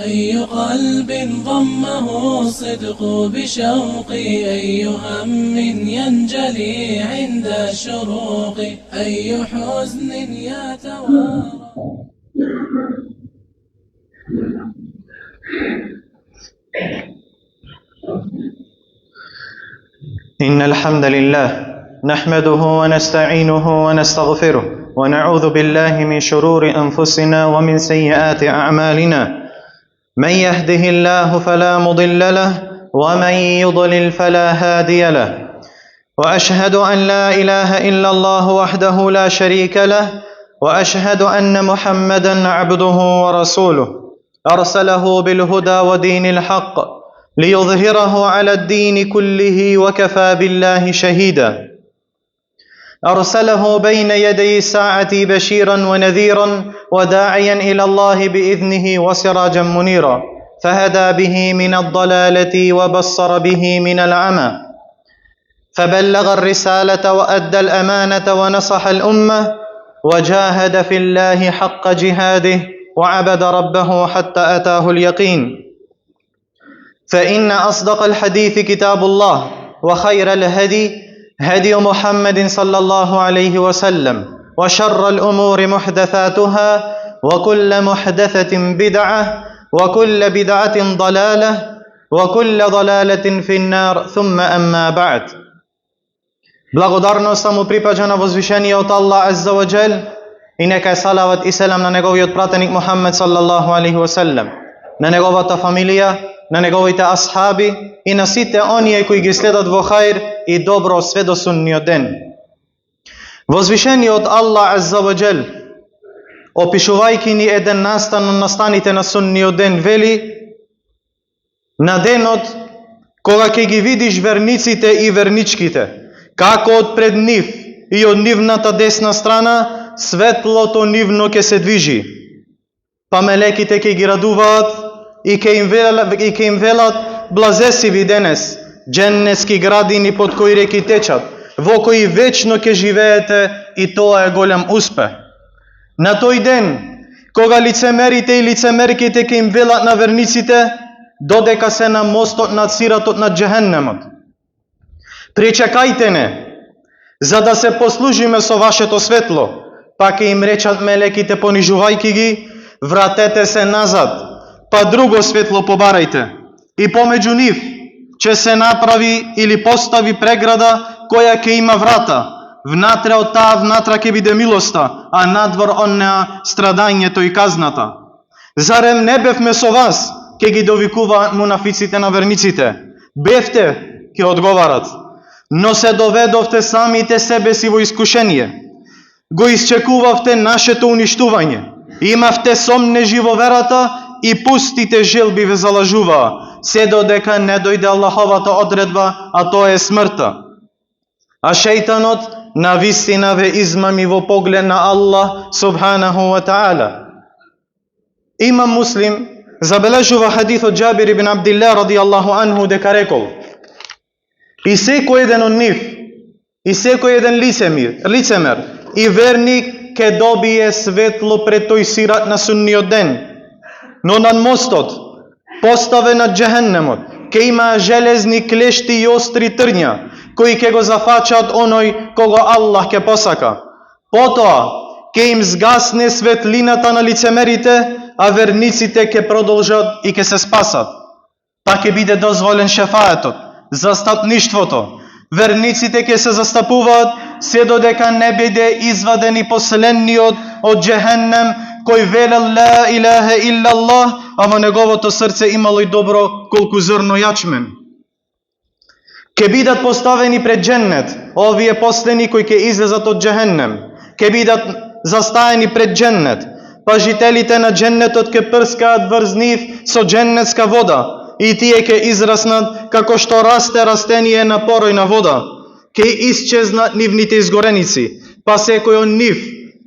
أي قلب ضمه الصدق بشوق، أي هم ينجلي عند الشروق، أي حزن يتوارى. إن الحمد لله نحمده ونستعينه ونستغفره ونعوذ بالله من شرور أنفسنا ومن سيئات أعمالنا. من يهده الله فلا مضل له ومن يضلل فلا هادي له، وأشهد أن لا إله إلا الله وحده لا شريك له، وأشهد أن محمدا عبده ورسوله أرسله بالهدى ودين الحق ليظهره على الدين كله وكفى بالله شهيدا. أرسله بين يدي الساعة بشيرا ونذيرا وداعيا إلى الله بإذنه وسراجا منيرا، فهدى به من الضلالة وبصر به من العمى، فبلغ الرسالة وأدى الأمانة ونصح الأمة وجاهد في الله حق جهاده وعبد ربه حتى أتاه اليقين. فإن أصدق الحديث كتاب الله، وخير الهدي هدي محمد صلى الله عليه وسلم، وشر الأمور محدثاتها، وكل محدثة بدعة، وكل بدعة ضلالة، وكل ضلالة في النار. ثم أما بعد. Благодарност му припаѓа на возвишениот Аллах Азза ва Джел и нека е салават и селам на неговиот пратеник Мухаммед саллаллаху алейхи ва саллем, на неговата фамилија, на неговите асхаби и на сите оние кои ги следат во хаир и добро све до судниот ден. Возвишениот Аллах Азза ва Джел, опишувајќи ни еден настан од настаните на судниот ден, вели: на денот кога ќе ги видиш верниците и верничките, како од пред нив и од нивната десна страна светлото нивно ќе се движи, па мелеките ќе ги радуваат и ќе им велат: блазе си ви денес, дженнетски градини под кои реки течат, во кои вечно ќе живеете, и тоа е голем успех. На тој ден, кога лицемерите и лицемерките ќе им велат на верниците додека се на мостот над сиратот над джехеннемот: причекајте не, за да се послужиме со вашето светло, па ќе им речат мелеките понижувајќи ги: вратете се назад, па друго светло побарајте. И помеѓу нив ќе се направи или постави преграда која ќе има врата. Внатре од таа внатра ќе биде милоста, а надвор од неа страдањето и казната. Зарем не бевме со вас, ќе ги довикуваат мунафиците на верниците. Бевте, ќе одговарат, но се доведовте самите себе си во искушение. Го исчекувавте нашето уништување. Имавте сомнежи во верата и пустите желби ве залажуваа, се додека не дојде Аллаховата одредба, а тоа е смртта. А шејтанот на вистина ве измами во поглед на Аллах субханаху ва таала. Имам Муслим забележува хадис од Џабир ибн Абдилlah радијаллаху анху дека рекол: и секој еден од нив, и секој еден лицемер и верник ќе добие светло пред тој сират на судниот ден, но над мостот, поставен над джехеннемот, ќе има железни клешти и остри трња, кои ќе го зафачат оној кого Аллах ќе посака. Потоа ќе им згасне светлината на лицемерите, а верниците ќе продолжат и ќе се спасат. Па ќе биде дозволен шефаетот, застапништвото. Верниците ќе се застапуваат се додека не биде изваден и последниот од джехеннем, кој велел ла илаха илла Аллах, а во неговото срце имало и добро колку зрно јачмен. Ке бидат поставени пред дженнет овие последни кои ќе излезат од джехеннем, ке бидат застаени пред дженнет, па жителите на дженнетот ке прскаат врз нив со дженнетска вода, и тие ке израснат како што расте растение на поројна вода. Ке исчезнат нивните изгореници, па секој од нив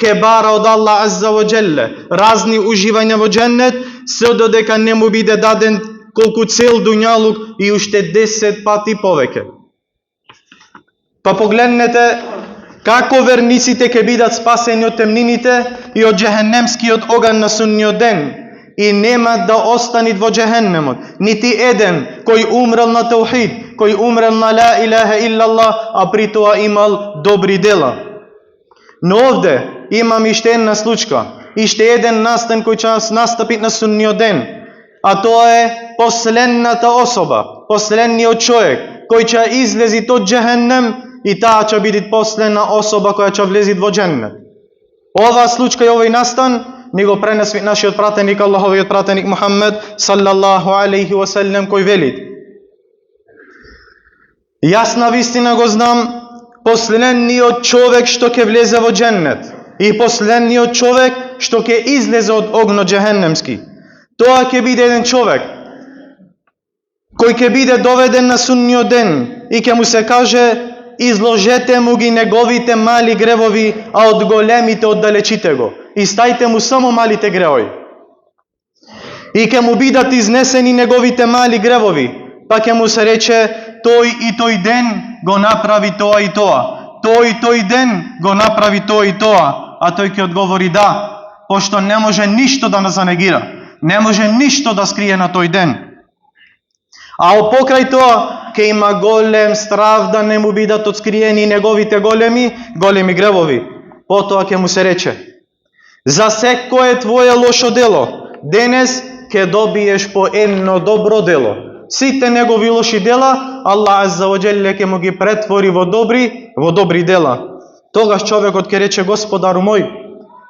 ке бара од Аллах Азза ва Джелле разни уживања во дженнет, се додека не му биде даден колку цел дуњалук и уште 10 пати повеќе. Па погледнете како верниците ќе бидат спасени од темнините и од джехенемскиот оган на судниот ден, и нема да останет во джехеннемот нити еден кој умрел на таухид, кој умрел на ла илаха иллаллах, а при тоа имал добри дела. Но овде имам иште една случка, иште еден настан кој ќе настапи на судниот ден, а тоа е последната особа, последниот човек кој ќе излези од джехеннем, и таа ќе биде последна особа која ќе влези во дженнет. Ова случка и овој настан ни го пренеси нашиот пратеник, Аллаховиот пратеник Мухаммед саллаллаху алейхи ва саллем, кој вели: јас на вистина го знам последниот човек што ќе влезе во дженнет и последниот човек што ќе излезе од огнот джехеннемски. Тоа ќе биде еден човек кој ќе биде доведен на судниот ден и ќе му се каже: изложете му ги неговите мали гревови, а од големите оддалечите го. И стајте му само малите гревови. И ќе му бидат изнесени неговите мали гревови, па ќе му се рече: тој и тој ден го направи тоа и тоа. Тој и тој ден го направи тоа и тоа. А тој ќе одговори: да, пошто не може ништо да занегира, не може ништо да скрие на тој ден. А покрај тоа ќе има голем страв да не му бидат отскриени неговите големи гревови. Потоа ќе му се рече: за секое твое лошо дело денес ќе добиеш по едно добро дело. Сите негови лоши дела Аллах азза ва джелле ќе му ги претвори во добри дела. Тогаш човекот ќе рече: Господару мој,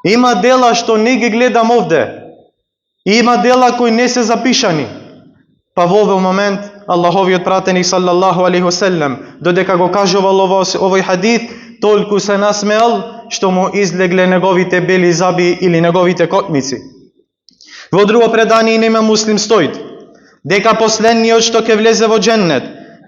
има дела што не ги гледам овде, има дела кои не се запишани. Па во овој момент Аллаховиот пратеник саллаллаху алейхи ва саллем, додека го кажувал овој хадис, толку се насмеал што му излегле неговите бели заби или неговите котници. Во друго предание на Имам Муслим стоит дека последниот што ќе влезе во дженнет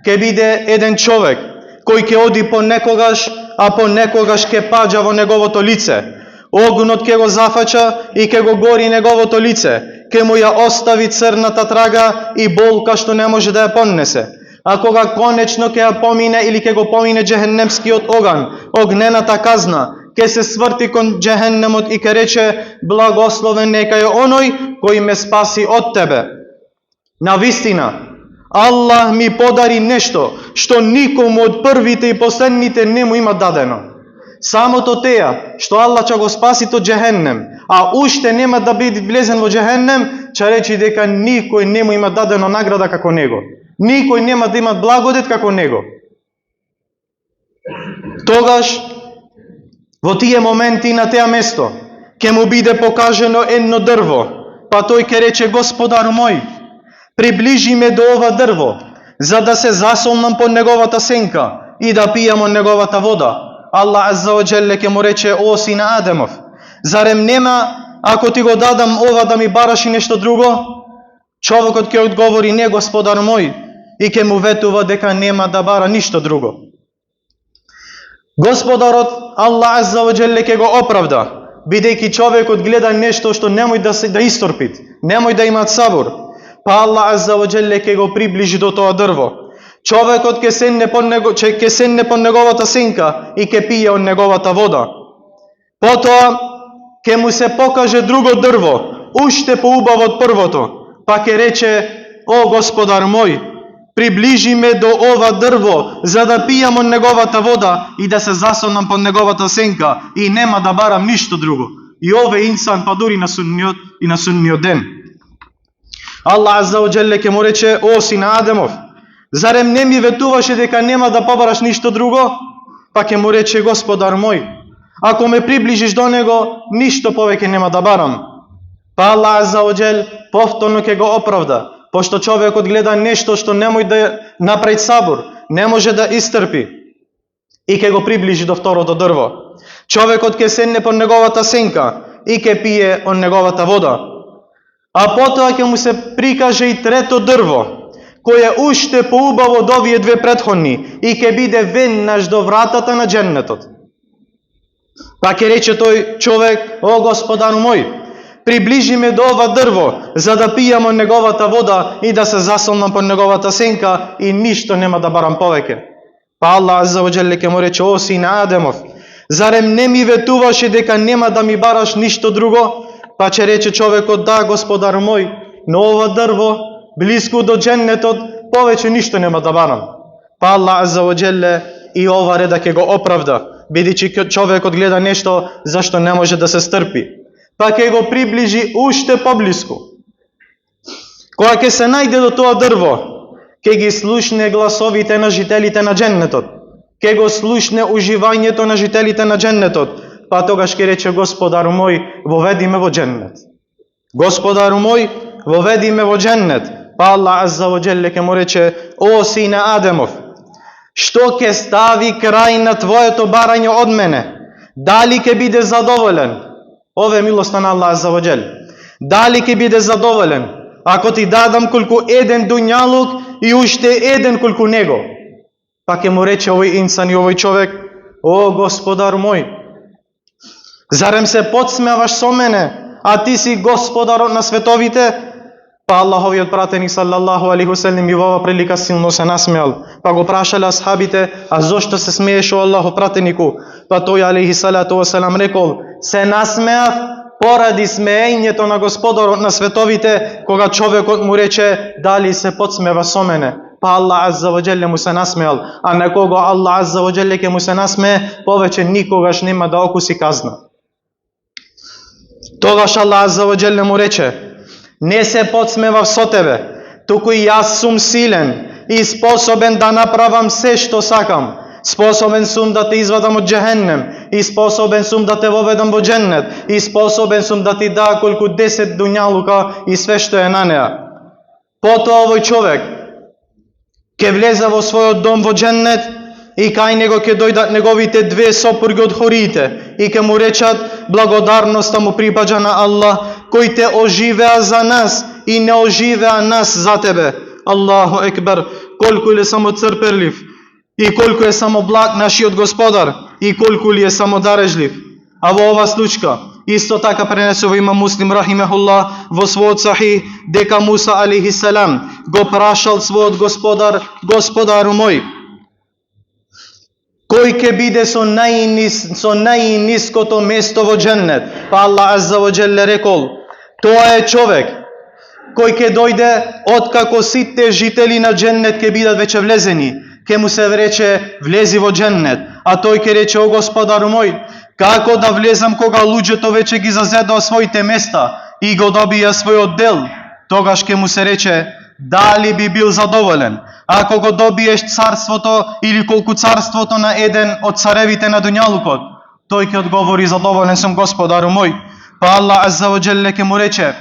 ќе биде еден човек кој ќе оди понекогаш, а понекогаш ќе паѓа во неговото лице. Огнот ќе го зафача и ќе го гори неговото лице, ќе му ја остави црната трага и болка што не може да ја понесе. А кога конечно ќе ја помине или ќе го помине джехеннемскиот оган, огнената казна, ќе се сврти кон джехеннемот и ќе рече: благословен нека е оној кој ме спаси од тебе. Навистина, Аллах ми подари нешто што никому од првите и последните не му има дадено. Самото теја што Аллах ќе го спаси од джехеннем, а уште нема да биде влезен во джехеннем, ќе речи дека никој не му има дадено награда како него. Никој нема да има благодет како него. Тогаш во тие моменти на теа место ќе му биде покажено едно дрво, па тој ќе рече: Господару мој, приближи ме до ова дрво, за да се засолнам под неговата сенка и да пијам од неговата вода. Аллах азза ва джелле ќе му рече: о сина Адемов, зарем нема ако ти го дадам ова да ми бараш и нешто друго? Човекот ќе одговори: не, Господар мој, и ќе му ветува дека нема да бара ништо друго. Господарот Аллах азза ва джелле ќе го оправда, бидејќи човекот гледа нешто што немој да исторпит, немој да имат сабур. Па Аллах азза ва джелле ќе го приближи до тоа дрво. Човекот ќе седне под неговата сенка и ќе пие од неговата вода. Потоа ќе му се покаже друго дрво, уште поубаво од првото, па ќе рече: о Господар мој, приближи ме до ова дрво, за да пијам од неговата вода и да се засолнам под неговата сенка и нема да барам ништо друго. И овој инсан па дури на судниот ден. Аллах азза ва джелле ќе му рече: о сина Адемов, зарем не ми ветуваше дека нема да побараш ништо друго? Па ќе му рече: Господар мој, ако ме приближиш до него, ништо повеќе нема да барам. Па Аллах азза ва джел повторно ќе го оправда, пошто човекот гледа нешто што немој да направи сабур, не може да истрпи, и ќе го приближи до второто дрво. Човекот ќе седне под неговата сенка и ќе пие од неговата вода. А потоа ќе му се прикаже и трето дрво, кој е уште поубаво од овие две претходни и ќе биде веднаш до вратата на дженнетот. Па ќе рече тој човек: о Господару мој, приближи ме до ова дрво, за да пијам од неговата вода и да се засолнам под неговата сенка и ништо нема да барам повеќе. Па Аллах азза ва джелле ќе му рече: о сина Адемов, зарем не ми ветуваше дека нема да ми бараш ништо друго? Па ќе рече човекот: да, Господар мој, но ова дрво, блиску до дженнетот, повеќе ништо нема да барам. Па Аллах азза ва джелле и ова реда ќе го оправда, бидејќи човекот гледа нешто зашто не може да се стрпи. Па ќе го приближи уште поблиску. Кога ќе се најде до тоа дрво, ќе ги слушне гласовите на жителите на дженнетот, ќе го слушне уживањето на жителите на дженнетот, па тогаш ќе рече: Господар мој, воведи ме во дженнет. Господар мој, воведи ме во дженнет. Па Аллах азза ва джелле ќе му рече: о сине Адемов, што ќе стави крај на твоето барање од мене? Дали ќе биде задоволен? Ова е милоста на Аллах азза ва джелле. Дали ќе биде задоволен ако ти дадам колку еден дуњалук и уште еден колку него? Па ќе му рече овој инсан и овој човек: о Господар мој, зарем се подсмеваш со мене, а ти си Господарот на световите? Па Аллаховиот пратеник саллаллаху алейхи ва селем и во оваа прилика силно се насмеал. Па го прашале асхабите: а зошто се смееш, о Аллахов пратенику? Па тој алейхи салату ва селам рекол: се насмеав поради смеењето на Господарот на световите, кога човекот му рече: дали се подсмева со мене? Па Аллах азза ва джелле му се насмеал, а на кого Аллах азза ва джелле ќе му се насмее, повеќе никогаш нема да окуси казна. Тогаш Аллах азза ва джелле му рече: не се подсмевав со тебе, туку јас сум силен и способен да направам се што сакам. Способен сум да те извадам од џехеннем, и способен сум да те воведам во дженнет, и способен сум да ти даа колку 10 дуњалука и све што е на неа. Потоа овој човек ќе влезе во својот дом во дженнет и кај него ќе дојдат неговите две сопруги од хориите и ќе му речат: благодарноста му припаѓа на Аллах, кој те оживеа за нас и не оживеа нас за тебе. Аллаху екбер, колку ли е само црпелив и колку е само благ нашиот Господар и колку ли е само дарежлив. А во ова случка исто така пренесува има Муслим рахимехуллах во својот сахих дека Муса алейхи салам го прашал својот Господар: Господару мој, кој ќе биде со најниското место во дженнет? Па Аллах азза ва джелле рекол: тоа е човек кој ќе дојде откако сите жители на дженнет ќе бидат веќе влезени, ќе му се рече: влези во дженнет. А тој ќе рече: о Господару мој, како да влезам кога луѓето веќе ги зазедоа своите места и го добија својот дел? Тогаш ќе му се рече: дали би бил задоволен ако го добиеш царството или колку царството на еден од царевите на дуњалукот? Тој ќе одговори: задоволен сум, Господару мој. Па Аллах азза ва джелле ќе му рече: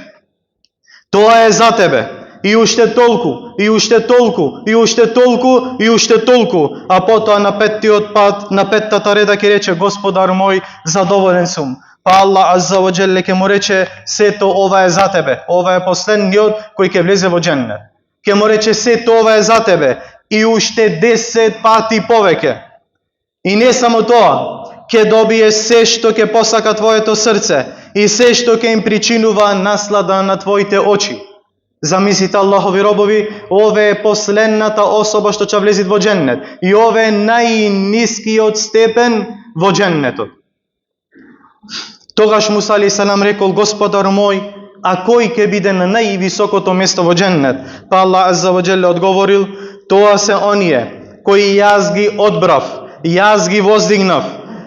тоа е за тебе. И уште толку, и уште толку, и уште толку, и уште толку. А потоа на петтиот пат, на петтата реда ќе рече: Господару мој, задоволен сум. Па Аллах азза ва джелле ќе му рече: сето ова е за тебе. Ова е последниот кој ќе влезе во дженнет. Ќе му рече: сето ова е за тебе и уште 10 пати повеќе. И не само тоа, ќе добие се што ќе посака твоето срце и се што ќе им причинува наслада на твоите очи. Замислите, Аллахови робови, ова е последната особа што ќе влезе во дженнет и ова е најнискиот степен во дженнетот. Тогаш Муса алейхи салам рекол: Господар мој, а кој ќе биде на највисокото место во дженнет? Па Аллах азза ва джелле одговорил: тоа се оние кои јас ги одбрав, јас ги воздигнав,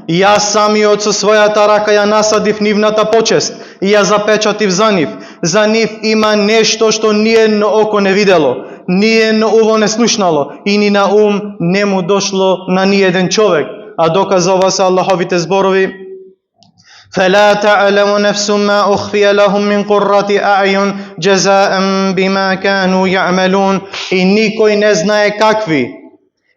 јас самиот со својата рака ја насадив нивната почест и ја запечатив за нив. За нив има нешто што ниедно око не видело, ниедно уво не слушнало и ни на ум не му дошло на ниеден човек. А доказа ова се Аллаховите зборови: فَلَا تَعْلَمُ نَفْسٌ مَا أُخْفِيَ لَهُم مِّن قُرَّةِ أَعْيُنٍ جَزَاءً بِمَا كَانُوا يَعْمَلُونَ. И никој не знае какви,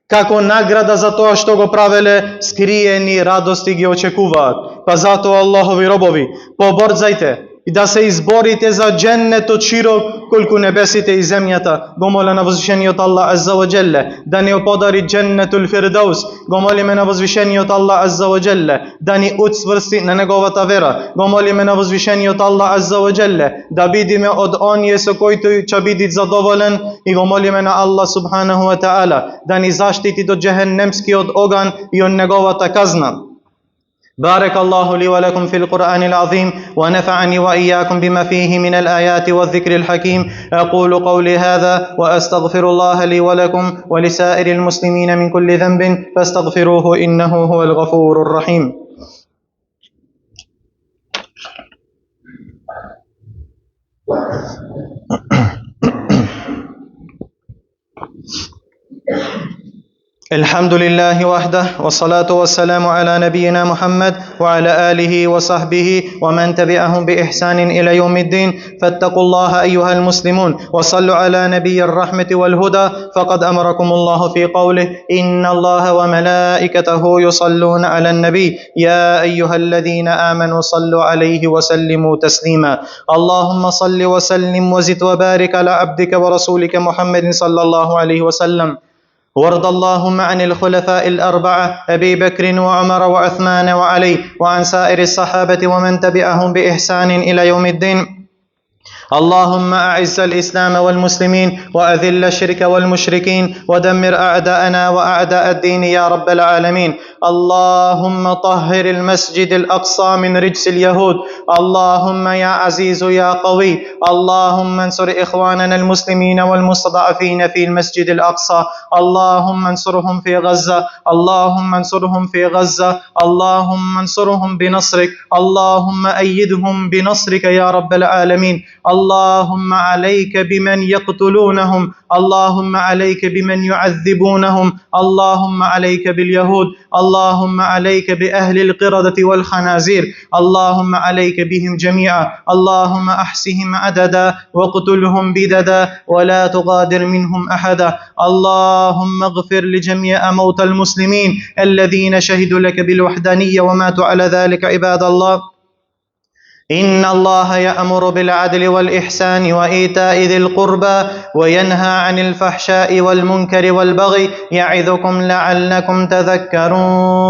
како награда за тоа што го правеле, скриени радости ги очекуваат. Па затоа, Аллахови робови, поборзајте и да се изборите за дженнетот широк колку небесите и земјата. Го моля на возвишениот Аллах азза ва джелле да ни подари дженнетул фирдаус. Го молиме на возвишениот Аллах азза ва джелле да ни уцврсти на неговата вера. Го молиме на возвишениот Аллах азза ва джелле да бидиме од оние со кои ќе биде задоволен и го молиме на Аллах субханаху ва таала да ни заштити од џехеннемскиот оган и од неговата казна. بارك الله لي ولكم في القرآن العظيم ونفعني وإياكم بما فيه من الآيات والذكر الحكيم. أقول قولي هذا وأستغفر الله لي ولكم ولسائر المسلمين من كل ذنب فاستغفروه إنه هو الغفور الرحيم. الحمد لله وحده والصلاة والسلام على نبينا محمد وعلى آله وصحبه ومن تبعهم بإحسان إلى يوم الدين. فاتقوا الله أيها المسلمون وصلوا على نبي الرحمة والهدى، فقد أمركم الله في قوله: إن الله وملائكته يصلون على النبي يا أيها الذين آمنوا صلوا عليه وسلموا تسليما. اللهم صل وسلم وزد وبارك على عبدك ورسولك محمد صلى الله عليه وسلم. وارض اللهم عن الخلفاء الأربعة أبي بكر وعمر وعثمان وعلي، وعن سائر الصحابة ومن تبعهم بإحسان إلى يوم الدين. اللهم أعز الإسلام والمسلمين وأذل الشرك والمشركين ودمر أعداءنا وأعداء الدين يا رب العالمين. اللهم طهر المسجد الأقصى من رجس اليهود. اللهم يا عزيز يا قوي، اللهم انصر إخواننا المسلمين والمستضعفين في المسجد الأقصى. اللهم انصرهم في غزة، اللهم انصرهم في غزة، اللهم انصرهم بنصرك، اللهم أيدهم بنصرك يا رب العالمين. اللهم عليك بمن يقتلونهم، اللهم عليك بمن يعذبونهم، اللهم عليك باليهود، اللهم عليك بأهل القردة والخنازير، اللهم عليك بهم جميعا. اللهم أحصهم عددا واقتلهم بددا ولا تغادر منهم أحدا. اللهم اغفر لجميع موتى المسلمين الذين شهدوا لك بالوحدانية وماتوا على ذلك. عباد الله، إن الله يأمر بالعدل والإحسان وإيتاء ذي القربى وينهى عن الفحشاء والمنكر والبغي يعظكم لعلكم تذكرون.